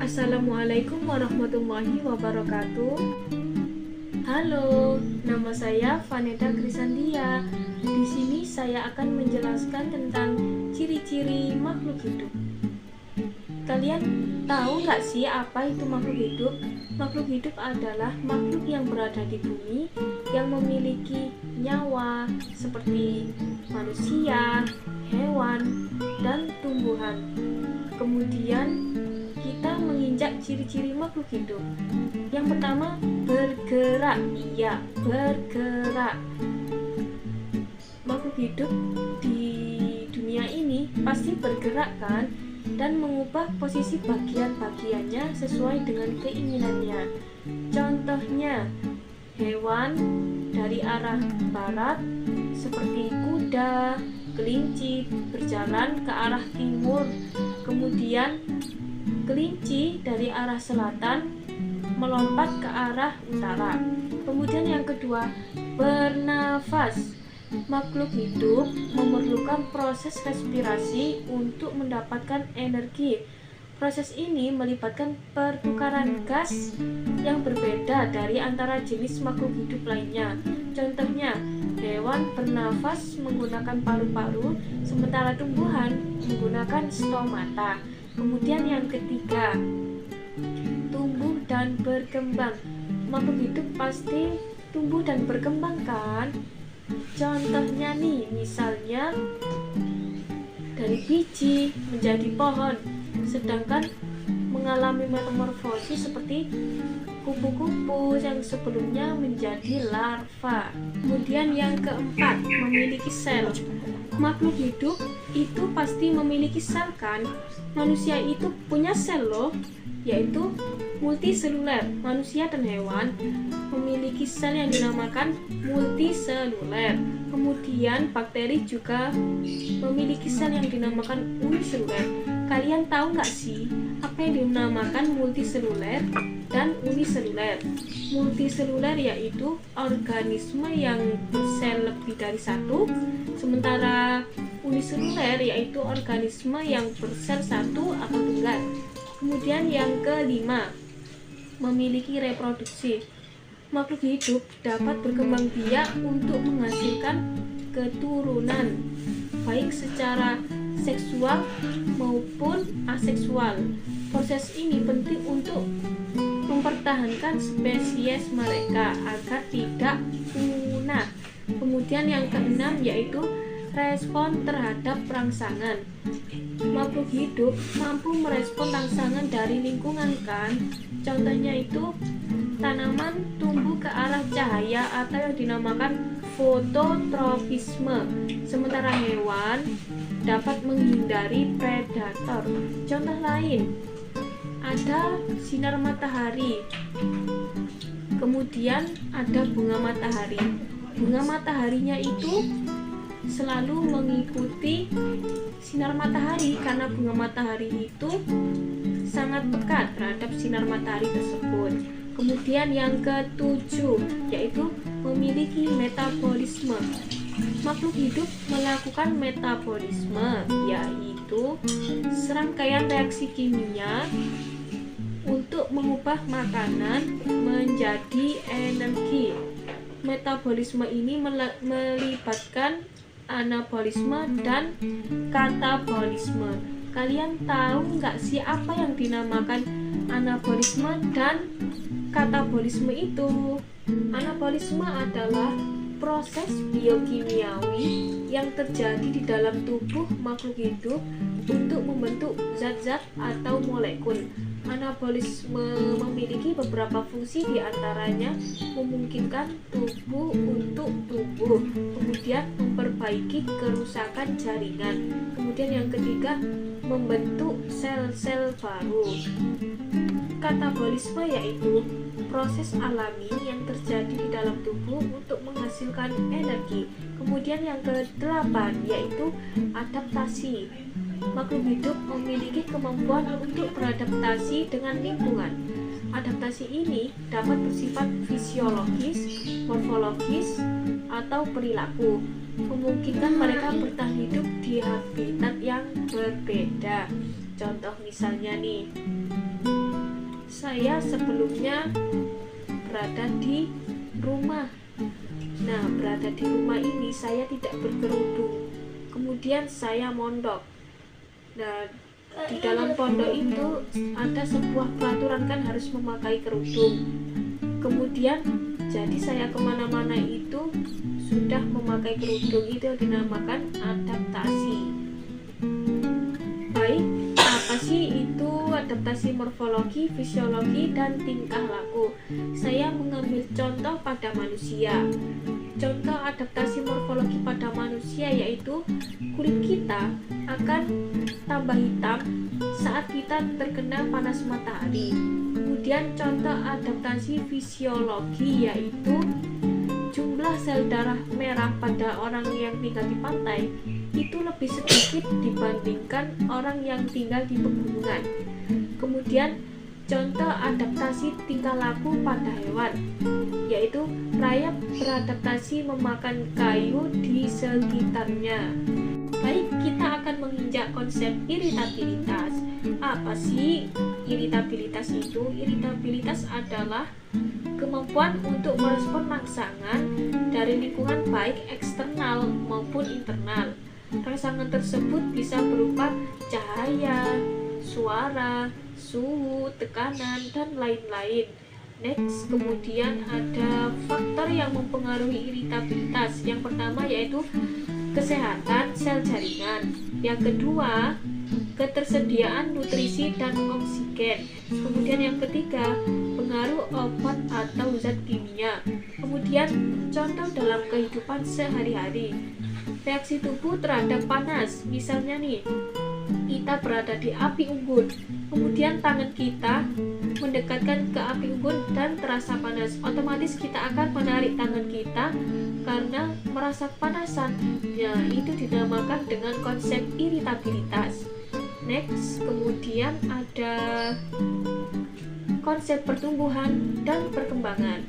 Assalamualaikum warahmatullahi wabarakatuh. Halo, nama saya Vaneda Krisandia. Di sini saya akan menjelaskan tentang ciri-ciri makhluk hidup. Kalian tahu nggak sih apa itu makhluk hidup? Makhluk hidup adalah makhluk yang berada di bumi yang memiliki nyawa seperti manusia, hewan, dan tumbuhan. Kemudian kita menginjak ciri-ciri makhluk hidup. Yang pertama, bergerak. Iya, bergerak. Makhluk hidup di dunia ini pasti bergerak kan, dan mengubah posisi bagian-bagiannya sesuai dengan keinginannya. Contohnya, hewan dari arah barat seperti kuda, kelinci berjalan ke arah timur. Kemudian kelinci dari arah selatan melompat ke arah utara. Kemudian yang kedua, bernafas. Makhluk hidup memerlukan proses respirasi untuk mendapatkan energi. Proses ini melibatkan pertukaran gas yang berbeda dari antara jenis makhluk hidup lainnya. Contohnya, hewan bernafas menggunakan paru-paru, sementara tumbuhan menggunakan stomata. Kemudian yang ketiga, tumbuh dan berkembang. Makhluk hidup pasti tumbuh dan berkembang kan? Contohnya nih, misalnya dari biji menjadi pohon, sedangkan mengalami metamorfosis seperti kupu-kupu yang sebelumnya menjadi larva. Kemudian yang keempat, memiliki sel. Makhluk hidup itu pasti memiliki sel kan? Manusia itu punya sel loh, yaitu multiseluler. Manusia dan hewan memiliki sel yang dinamakan multiseluler. Kemudian bakteri juga memiliki sel yang dinamakan uniseluler. Kalian tahu nggak sih apa yang dinamakan multiseluler dan uniseluler? Multiseluler yaitu organisme yang bersel lebih dari satu, sementara uniseluler yaitu organisme yang bersel satu atau tunggal. Kemudian yang kelima, memiliki reproduksi. Makhluk hidup dapat berkembang biak untuk menghasilkan keturunan, baik secara seksual maupun aseksual. Proses ini penting untuk mempertahankan spesies mereka agar tidak punah. Kemudian yang keenam yaitu respon terhadap rangsangan. Makhluk hidup mampu merespon rangsangan dari lingkungan kan? Contohnya itu tanaman tumbuh ke arah cahaya atau yang dinamakan fototropisme, sementara hewan dapat menghindari predator. Contoh lain, ada sinar matahari, kemudian ada bunga matahari. Bunga mataharinya itu selalu mengikuti sinar matahari karena bunga matahari itu sangat pekat terhadap sinar matahari tersebut. Kemudian yang ketujuh yaitu memiliki metabolisme. Makhluk hidup melakukan metabolisme, yaitu serangkaian reaksi kimia untuk mengubah makanan menjadi energi. Metabolisme ini melibatkan anabolisme dan katabolisme. Kalian tahu nggak sih apa yang dinamakan anabolisme dan katabolisme itu? Anabolisme adalah proses biokimiawi yang terjadi di dalam tubuh makhluk hidup untuk membentuk zat-zat atau molekul. Anabolisme memiliki beberapa fungsi, diantaranya memungkinkan tubuh untuk tumbuh, kemudian memperbaiki kerusakan jaringan, kemudian yang ketiga membentuk sel-sel baru. Katabolisme yaitu proses alami yang terjadi di dalam tubuh untuk menghasilkan energi. Kemudian yang kedelapan yaitu adaptasi. Makhluk hidup memiliki kemampuan untuk beradaptasi dengan lingkungan. Adaptasi ini dapat bersifat fisiologis, morfologis, atau perilaku, memungkinkan mereka bertahan hidup di habitat yang berbeda. Contoh misalnya nih, Saya sebelumnya berada di rumah. Nah, berada di rumah ini saya tidak berkerudung. Kemudian saya mondok. Nah, di dalam pondok itu ada sebuah peraturan kan harus memakai kerudung. Kemudian jadi saya kemana-mana itu sudah memakai kerudung, itu dinamakan adaptasi. Baik, apa sih itu adaptasi morfologi, fisiologi, dan tingkah laku? Saya mengambil contoh pada manusia. Contoh adaptasi morfologi pada manusia yaitu kulit kita akan tambah hitam saat kita terkena panas matahari. Kemudian contoh adaptasi fisiologi yaitu jumlah sel darah merah pada orang yang tinggal di pantai itu lebih sedikit dibandingkan orang yang tinggal di pegunungan. Kemudian contoh adaptasi tingkah laku pada hewan yaitu rayap beradaptasi memakan kayu di sekitarnya. Baik, kita akan menginjak konsep iritabilitas. Apa sih iritabilitas itu? Iritabilitas adalah kemampuan untuk merespon rangsangan dari lingkungan baik eksternal maupun internal. Rangsangan tersebut bisa berupa cahaya, suara, suhu, tekanan, dan lain-lain. Next, kemudian ada faktor yang mempengaruhi iritabilitas. Yang pertama yaitu kesehatan sel jaringan. Yang kedua, ketersediaan nutrisi dan oksigen. Kemudian yang ketiga, pengaruh obat atau zat kimia. Kemudian contoh dalam kehidupan sehari-hari, reaksi tubuh terhadap panas. Misalnya nih, kita berada di api unggun, kemudian tangan kita mendekatkan ke api unggun dan terasa panas, otomatis kita akan menarik tangan kita karena merasa kepanasan. Ya, itu dinamakan dengan konsep iritabilitas. Next, kemudian ada konsep pertumbuhan dan perkembangan.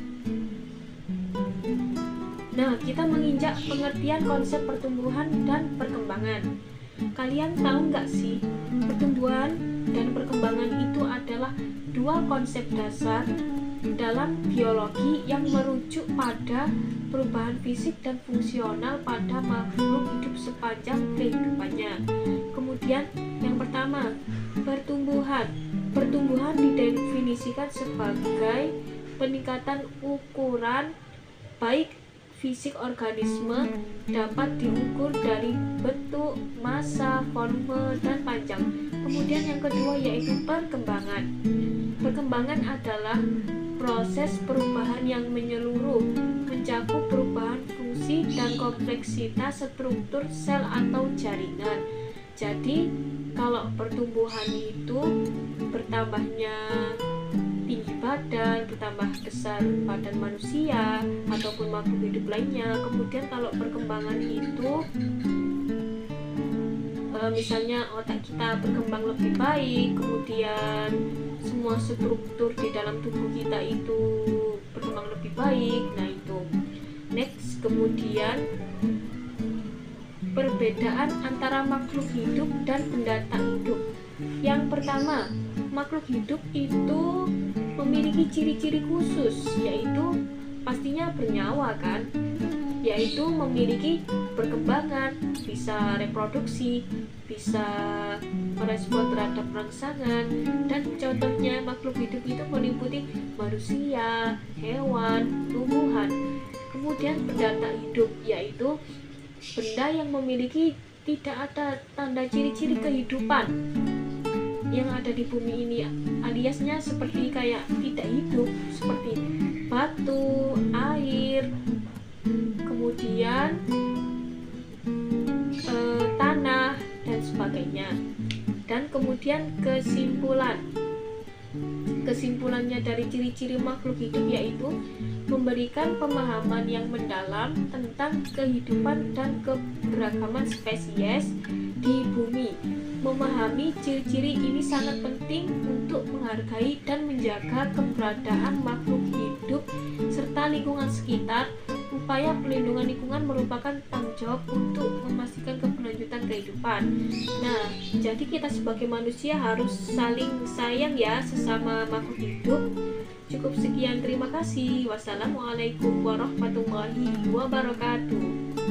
Nah, kita menginjak pengertian konsep pertumbuhan dan perkembangan. Kalian tahu nggak sih, pertumbuhan dan perkembangan itu adalah dua konsep dasar dalam biologi yang merujuk pada perubahan fisik dan fungsional pada makhluk hidup sepanjang kehidupannya. Kemudian yang pertama, pertumbuhan. Pertumbuhan didefinisikan sebagai peningkatan ukuran baik fisik organisme dapat diukur dari bentuk, massa, volume, dan panjang. Kemudian yang kedua yaitu perkembangan. Perkembangan adalah proses perubahan yang menyeluruh, mencakup perubahan fungsi dan kompleksitas struktur sel atau jaringan. Jadi, kalau pertumbuhan itu bertambahnya tinggi badan, bertambah besar badan manusia ataupun makhluk hidup lainnya. Kemudian kalau perkembangan itu misalnya otak kita berkembang lebih baik, kemudian semua struktur di dalam tubuh kita itu berkembang lebih baik. Nah, itu. Next, kemudian perbedaan antara makhluk hidup dan benda tak hidup. Yang pertama, makhluk hidup itu memiliki ciri-ciri khusus, yaitu pastinya bernyawa kan, yaitu memiliki perkembangan, bisa reproduksi, bisa merespon terhadap rangsangan, dan contohnya makhluk hidup itu meliputi manusia, hewan, tumbuhan. Kemudian benda tak hidup, yaitu benda yang memiliki tidak ada tanda ciri-ciri kehidupan yang ada di bumi ini, aliasnya seperti kayak tidak hidup, seperti batu, air, kemudian tanah dan sebagainya. Dan kemudian kesimpulannya dari ciri-ciri makhluk hidup yaitu memberikan pemahaman yang mendalam tentang kehidupan dan keberagaman spesies di bumi. Memahami ciri-ciri ini sangat penting untuk menghargai dan menjaga keberadaan makhluk hidup serta lingkungan sekitar. Upaya pelindungan lingkungan merupakan tanggung jawab untuk memastikan keberlanjutan keberlangsungan kehidupan. Nah, jadi kita sebagai manusia harus saling sayang ya sesama makhluk hidup. Cukup sekian, terima kasih. Wassalamualaikum warahmatullahi wabarakatuh.